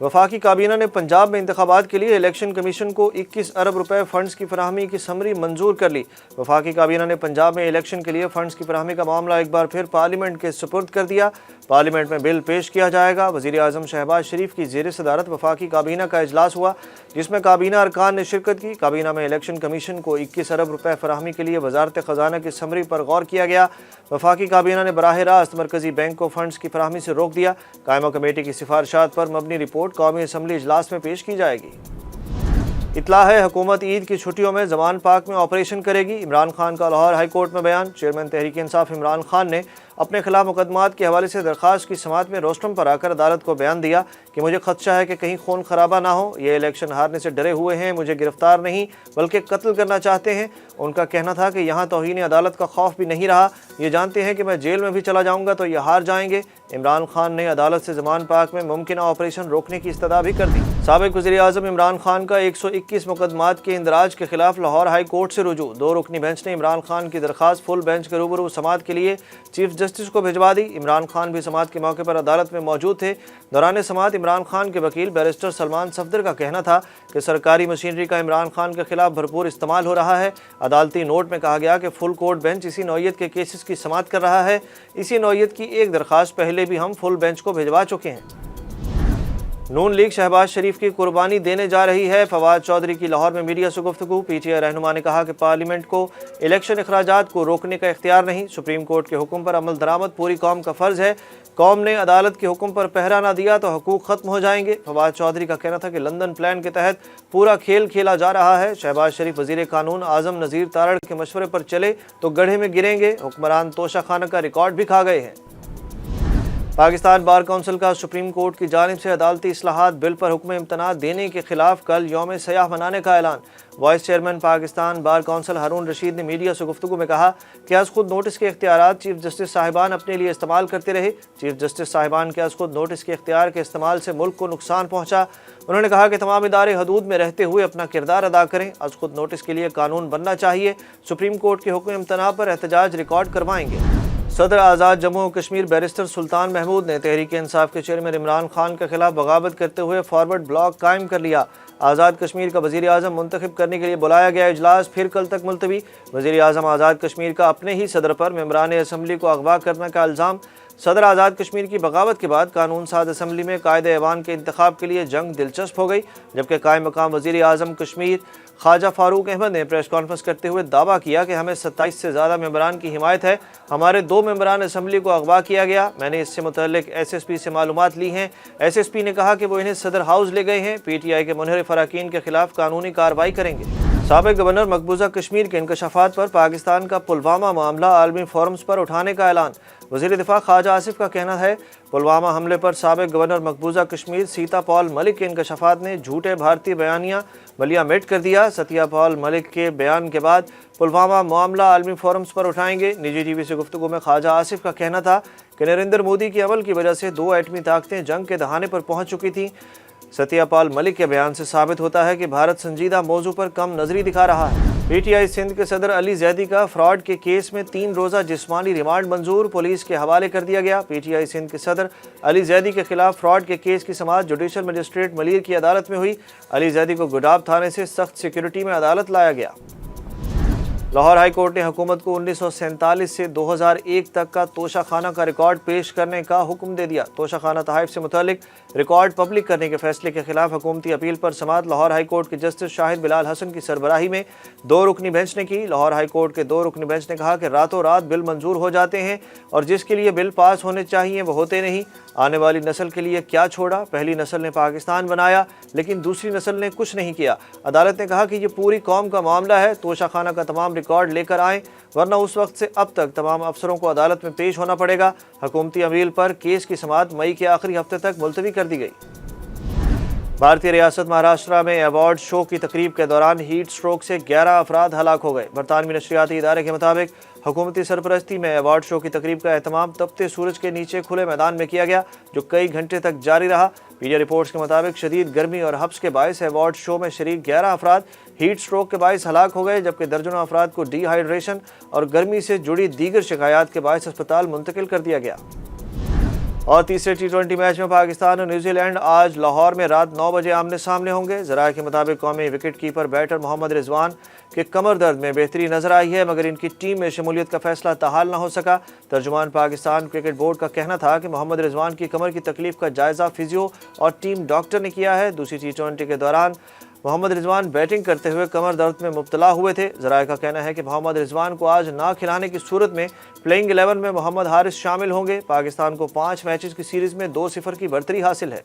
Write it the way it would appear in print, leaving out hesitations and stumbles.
वफाकी काबीना ने पंजाब में इंतखाबात के लिए इलेक्शन कमीशन को 21 अरब रुपए फंड्स की फराहमी की समरी मंजूर कर ली। वफाकी काबीना ने पंजाब में इलेक्शन के लिए फंड्स की फराहमी का मामला एक बार फिर पार्लियामेंट के सुपुर्द कर दिया। पार्लियामेंट में बिल पेश किया जाएगा। वज़ीर आज़म शहबाज शरीफ की ज़ेर सदारत वफाकी काबीना का इजलास हुआ, जिसमें काबीना अरकान ने शिरकत की। काबीना में इलेक्शन कमीशन को 21 अरब रुपए फराहमी के लिए वजारत ख़जाना की समरी पर गौर किया गया। वफाकी काबीना ने बराह रास्त मरकज़ी बैंक को फंड्स की फराहमी से रोक दिया। कायमा कमेटी की सिफारिशात पर मबनी रिपोर्ट कौमी असम्बली इजलास में पेश की जाएगी। इतला है, हुकूमत ईद की छुट्टियों में जमान पाक में ऑपरेशन करेगी। इमरान खान का लाहौर हाई कोर्ट में बयान। चेयरमैन तहरीक इंसाफ इमरान खान ने अपने खिलाफ मुकदमात के हवाले से दरख्वास्त की समाअत में रोस्टम पर आकर अदालत को बयान दिया कि मुझे खदशा है कि कहीं खून खराबा ना हो। ये इलेक्शन हारने से डरे हुए हैं, मुझे गिरफ्तार नहीं बल्कि कत्ल करना चाहते हैं। उनका कहना था कि यहाँ तौहीन अदालत का खौफ भी नहीं रहा, ये जानते हैं कि मैं जेल में भी चला जाऊँगा तो ये हार जाएंगे। इमरान खान ने अदालत से जमान पाक में मुमकिन ऑपरेशन रोकने की इस्तदा भी कर दी। साबिक वज़ीर आज़म इमरान खान का 121 मुकदमात के इंदराज के खिलाफ लाहौर हाई कोर्ट से रुजू। 2 रुकनी बेंच ने इमरान खान की दरख्वास्त फुल बेंच के रूबरू समाअत के लिए चीफ जस्टिस को भिजवा दी। इमरान खान भी समाअत के मौके पर अदालत में मौजूद थे। दौरान समाअत इमरान खान के वकील बैरिस्टर सलमान सफदर का कहना था कि सरकारी मशीनरी का इमरान खान के खिलाफ भरपूर इस्तेमाल हो रहा है। अदालती नोट में कहा गया कि फुल कोर्ट बेंच इसी नौयत के केसेस की समाअत कर रहा है। इसी नौयत की एक दरख्वास्त पहले भी हम फुल बेंच को भिजवा चुके हैं। नून लीग शहबाज शरीफ की कुर्बानी देने जा रही है। फवाद चौधरी की लाहौर में मीडिया से गुफ्तगू। पीटीआई रहनुमा ने कहा कि पार्लियामेंट को इलेक्शन अखराजात को रोकने का इख्तियार नहीं। सुप्रीम कोर्ट के हुक्म पर अमल दरामद पूरी कौम का फ़र्ज़ है। कौम ने अदालत के हुक्म पर पहरा ना दिया तो हकूक़ ख़त्म हो जाएंगे। फवाद चौधरी का कहना था कि लंदन प्लान के तहत पूरा खेल खेला जा रहा है। शहबाज शरीफ वज़ीर कानून आज़म नज़ीर तारड़ के मशवरे पर चले तो गड्ढे में गिरेंगे। हुक्मरान तोशा खाना का रिकॉर्ड भी खा गए हैं। पाकिस्तान बार काउंसिल का सुप्रीम कोर्ट की जानिब से अदालती इस्लाहात बिल पर हुक्म इम्तना देने के खिलाफ कल यौम सयाह मनाने का ऐलान। Vice chairman Pakistan bar council Haroon Rasheed ने मीडिया से गुफ्तगू में कहा कि आज खुद नोटिस के इख्तियारात चीफ जस्टिस साहिबान अपने लिए इस्तेमाल करते रहे। चीफ जस्टिस साहिबान के आज खुद नोटिस के इख्तियार के इस्तेमाल से मुल्क को नुकसान पहुँचा। उन्होंने कहा कि तमाम इदारे हदूद में रहते हुए अपना किरदार अदा करें। आज खुद नोटिस के लिए कानून बनना चाहिए। सुप्रीम कोर्ट के हुक्म इम्तना पर एहतजाज रिकॉर्ड करवाएंगे। सदर आज़ाद जम्मू और कश्मीर बैरिस्टर सुल्तान महमूद ने तहरीक इंसाफ के चेयरमैन इमरान खान के खिलाफ बगावत करते हुए फॉरवर्ड ब्लॉक कायम कर लिया। आज़ाद कश्मीर का वज़ीर आज़म मुंतखब करने के लिए बुलाया गया इजलास फिर कल तक मुलतवी। वज़ीर आज़म आज़ाद कश्मीर का अपने ही सदर पर मेंबरान असम्बली को अगवा करने का इल्ज़ाम। सदर आज़ाद कश्मीर की बगावत के बाद कानून साज असम्बली में कायदे ऐवान के इंतखाब के लिए जंग दिलचस्प हो गई, जबकि कायम मकाम वज़ीर आज़म कश्मीर ख्वाजा फारूक अहमद ने प्रेस कॉन्फ्रेंस करते हुए दावा किया कि हमें 27 से ज़्यादा मेंबरान की हिमायत है। हमारे 2 मेंबरान असम्बली को अगवा किया गया। मैंने इससे मुतल्लिक SSP से मालूमात ली हैं। SSP ने कहा कि वो इन्हें सदर हाउस ले गए हैं। PTI के मुनहरिफ अराकीन के खिलाफ कानूनी कार्रवाई करेंगे। साबिक गवर्नर मकबूजा कश्मीर के इंकशाफात पर पाकिस्तान का पुलवामा मामला आलमी फोरम्स पर उठाने का ऐलान। वज़ीर दिफा ख्वाजा आसिफ का कहना है पुलवामा हमले पर साबिक गवर्नर मकबूजा कश्मीर सीता पॉल मलिक के इंकशाफात ने झूठे भारतीय बयानिया बलिया मेट कर दिया। सतिया पॉल मलिक के बयान के बाद पुलवामा मामला आलमी फोरम्स पर उठाएंगे। निजी TV से गुफ्तगू में ख्वाजा आसिफ का कहना था कि नरेंद्र मोदी के अमल की वजह से 2 एटमी ताकतें जंग के दहाने पर पहुँच चुकी थीं। सतिया पॉल मलिक के बयान से साबित होता है कि भारत संजीदा मौजू पर कम नजरी दिखा रहा है। PTI सिंध के सदर अली जैदी का फ्रॉड के केस में 3 रोज़ा जिस्मानी रिमांड मंजूर, पुलिस के हवाले कर दिया गया। PTI सिंध के सदर अली जैदी के खिलाफ फ्रॉड के केस की समाअत जुडिशल मजिस्ट्रेट मलीर की अदालत में हुई। अली जैदी को गुडाब थाने से सख्त सिक्योरिटी में अदालत लाया गया। लाहौर हाई कोर्ट ने हुकूमत को 1947 से 2001 तक का तोशा खाना का रिकॉर्ड पेश करने का हुक्म दे दिया। तोशा खाना तहाइफ से मुतालिक रिकॉर्ड पब्लिक करने के फैसले के खिलाफ हुकूमती अपील पर समाअत लाहौर हाई कोर्ट के जस्टिस शाहिद बिलाल हसन की सरबराही में 2 रुकनी बेंच ने की। लाहौर हाई कोर्ट के 2 रुकनी बेंच ने कहा कि रातों रात बिल मंजूर हो जाते हैं और जिसके लिए बिल पास होने चाहिए वो होते नहीं। आने वाली नस्ल के लिए क्या छोड़ा? पहली नस्ल ने पाकिस्तान बनाया लेकिन दूसरी नस्ल ने कुछ नहीं किया। अदालत ने कहा कि ये पूरी कौम का मामला है। तोशा खाना का तमाम रिकॉर्ड लेकर आएँ वरना उस वक्त से अब तक तमाम अफसरों को अदालत में पेश होना पड़ेगा। हुकूमती अपील पर केस की समाअत मई के आखिरी हफ्ते तक मुलतवी कर दी गई। भारतीय रियासत महाराष्ट्र में अवार्ड शो की तकरीब के दौरान हीट स्ट्रोक से 11 अफराद हलाक हो गए। बरतानवी नशरियाती इदारे के मुताबिक हुकूमती सरपरस्ती में अवार्ड शो की तकरीब का एहतमाम तपते सूरज के नीचे खुले मैदान में किया गया, जो कई घंटे तक जारी रहा। मीडिया रिपोर्ट्स के मुताबिक शदीद गर्मी और हब्स के बायस अवार्ड शो में शरीक 11 अफराद हीट स्ट्रोक के बायस हलाक हो गए, जबकि दर्जनों अफराद को डिहाइड्रेशन और गर्मी से जुड़ी दीगर शिकायत के बायस अस्पताल मुंतकिल कर दिया गया। اور تیسرے ٹی20 میچ میں پاکستان اور نیوزی لینڈ آج لاہور میں رات 9 بجے آمنے سامنے ہوں گے۔ ذرائع کے مطابق قومی وکٹ کیپر بیٹر محمد رضوان کے کمر درد میں بہتری نظر آئی ہے، مگر ان کی ٹیم میں شمولیت کا فیصلہ تاحال نہ ہو سکا۔ ترجمان پاکستان کرکٹ بورڈ کا کہنا تھا کہ محمد رضوان کی کمر کی تکلیف کا جائزہ فزیو اور ٹیم ڈاکٹر نے کیا ہے۔ دوسری ٹی20 کے دوران محمد رضوان بیٹنگ کرتے ہوئے کمر درد میں مبتلا ہوئے تھے۔ ذرائع کا کہنا ہے کہ محمد رضوان کو آج نہ کھلانے کی صورت میں پلئنگ 11 میں محمد حارث شامل ہوں گے۔ پاکستان کو 5 میچز کی سیریز میں 2-0 کی برتری حاصل ہے۔